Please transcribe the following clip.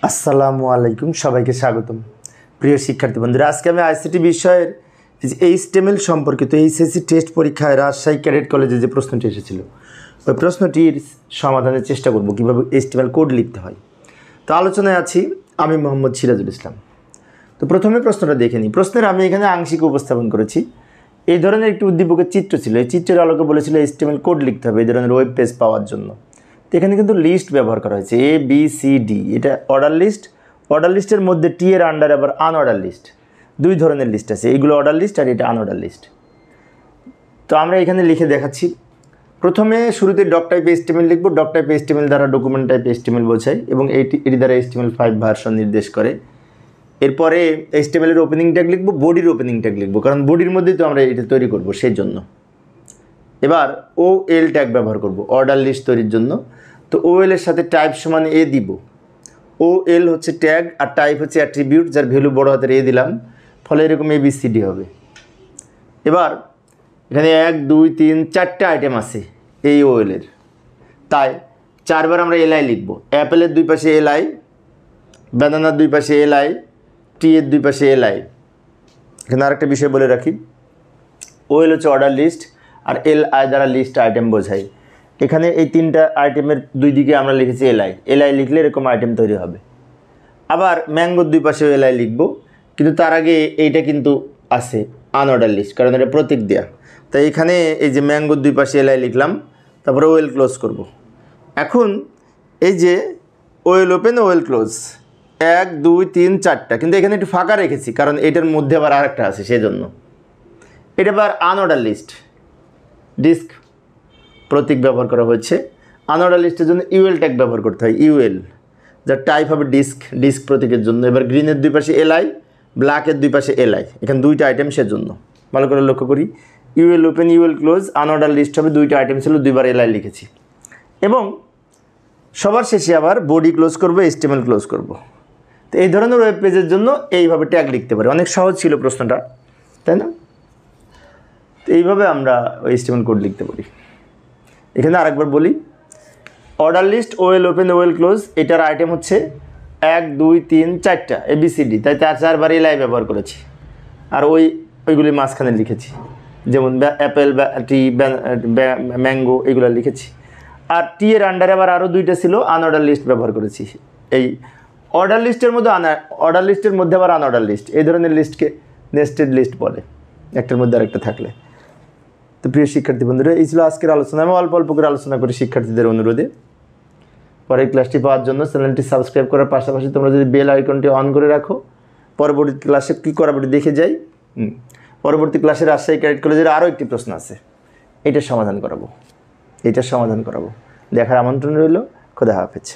আসসালামু আলাইকুম, সবাইকে স্বাগতম। প্রিয় শিক্ষার্থী বন্ধুরা, আজকে আমি আইসিটি বিষয়ের এইচটিএমএল সম্পর্কিত এইচএসসি টেস্ট পরীক্ষায় রাজশাহী ক্যাডেট কলেজে যে প্রশ্নটি এসেছিল, ওই প্রশ্নটির সমাধানের চেষ্টা করব কীভাবে এইচটিএমএল কোড লিখতে হয়। তো আলোচনায় আছি আমি মোহাম্মদ সিরাজুল ইসলাম। তো প্রথমে প্রশ্নটা দেখে নিই। প্রশ্নের আমি এখানে আংশিক উপস্থাপন করেছি। এই ধরনের একটি উদ্দীপকের চিত্র ছিল, এই চিত্রের আলোকে বলেছিল এইচটিএমএল কোড লিখতে হবে এই ধরনের ওয়েব পেজ পাওয়ার জন্য। তো এখানে কিন্তু লিস্ট ব্যবহার করা হয়েছে, এ বি সি ডি, এটা অর্ডার লিস্ট। অর্ডার লিস্টের মধ্যে টি এর আন্ডার আবার আনঅর্ডার লিস্ট, দুই ধরনের লিস্ট আছে, এইগুলো অর্ডার লিস্ট আর এটা আনঅর্ডার লিস্ট। তো আমরা এখানে লিখে দেখাচ্ছি। প্রথমে শুরুতে ডক টাইপ এইচটিএমএল লিখব। ডক টাইপ এইচটিএমএল দ্বারা ডকুমেন্ট টাইপ এইচটিএমএল বোঝায় এবং এটি দ্বারা HTML5 ভার্সন নির্দেশ করে। এরপরে এইচটিএমএল এর ওপেনিং ট্যাগ লিখব, বডির ওপেনিং ট্যাগ লিখব, কারণ বডির মধ্যেই তো আমরা এটা তৈরি করব সেই জন্য। এবার OL ট্যাগ ব্যবহার করব অর্ডার লিস্ট তৈরির জন্য। তো OL এর সাথে টাইপ সমান এ দিব। OL হচ্ছে ট্যাগ আর টাইপ হচ্ছে অ্যাট্রিবিউট, যার ভ্যালু বড় হাতের এ দিলাম, ফলে এরকম ABCD হবে। এবার এখানে 1 2 3 4টে আইটেম আছে এই OL এর, তাই চারবার আমরা LI লিখব। অ্যাপেলের দুই পাশে LI, ব্যানানার দুই পাশে LI, টি এর দুই পাশে LI। এখানে আরেকটা বিষয় বলে রাখি, OL হচ্ছে অর্ডার লিস্ট আর LI দ্বারা লিস্ট আইটেম বোঝায়। এখানে এই তিনটা আইটেমের দুই দিকে আমরা লিখেছি LI লিখলে এরকম আইটেম তৈরি হবে। আবার ম্যাঙ্গোর দুই পাশে LI লিখব, কিন্তু তার আগে এইটা কিন্তু আছে আনঅর্ডার লিস্ট, কারণ এটা প্রতীক দেয়া। তাই এখানে এই যে ম্যাঙ্গোর দুই পাশে LI লিখলাম, তারপরে OL ক্লোজ করব। এখন এই যে OL ওপেন OL ক্লোজ 1 2 3 4টা, কিন্তু এখানে একটু ফাঁকা রেখেছি কারণ এটার মধ্যে আবার আরেকটা আছে সেজন্য। এটা আবার আনঅর্ডার লিস্ট, ডিস্ক প্রতীক ব্যবহার করা হয়েছে। আনঅর্ডার লিস্টের জন্য UL ট্যাগ ব্যবহার করতে হয়, UL, যার টাইপ হবে ডিস্ক প্রতীকের জন্য। এবার গ্রিনের দুই পাশে LI, ব্ল্যাকের দুই পাশে LI, এখানে দুইটা আইটেম সেজন্য। ভালো করে লক্ষ্য করি, UL open UL close, unordered list হবে, দুইটা আইটেম ছিল, দুইবার LI লিখেছি। এবং সবার শেষে আবার বডি ক্লোজ করব, HTML ক্লোজ করব। তো এই ধরনের ওয়েব পেজের জন্য এইভাবে ট্যাগ লিখতে পারি। অনেক সহজ ছিল প্রশ্নটা, তাই না? তো এইভাবে আমরা HTML কোড লিখতে পারি। এখানে আরেকবার বলি, order list OL open OL close, এটার আইটেম হচ্ছে 1 2 3 4টা ABCD, তাই চারবার LI ব্যবহার করেছি। আর ওইগুলি মাঝখানে লিখেছি, যেমন অ্যাপেল, টি, ম্যাঙ্গো, এগুলো লিখেছি। আর টি এর আন্ডারে আবার আরও দুইটা ছিল, আনঅর্ডার লিস্ট ব্যবহার করেছি। এই অর্ডার লিস্টের মধ্যে অর্ডার লিস্টের মধ্যে আবার আনঅর্ডার লিস্ট, এই ধরনের লিস্টকে নেস্টেড লিস্ট বলে, একটার মধ্যে আরেকটা থাকলে। তো প্রিয় শিক্ষার্থী বন্ধুরা, এই ছিল আজকের আলোচনা। আমি অল্প অল্প করে আলোচনা করি শিক্ষার্থীদের অনুরোধে। পরের ক্লাসটি পাওয়ার জন্য চ্যানেলটি সাবস্ক্রাইব করার পাশাপাশি তোমরা যদি বেল আইকনটি অন করে রাখো, পরবর্তী ক্লাসে কী করাবো দেখে যাই। পরবর্তী ক্লাসে রাজশাহী ক্যাডেট কলেজের আরও একটি প্রশ্ন আছে, এইটার সমাধান করাবো। দেখার আমন্ত্রণ রইল। খোদা হাফেজ।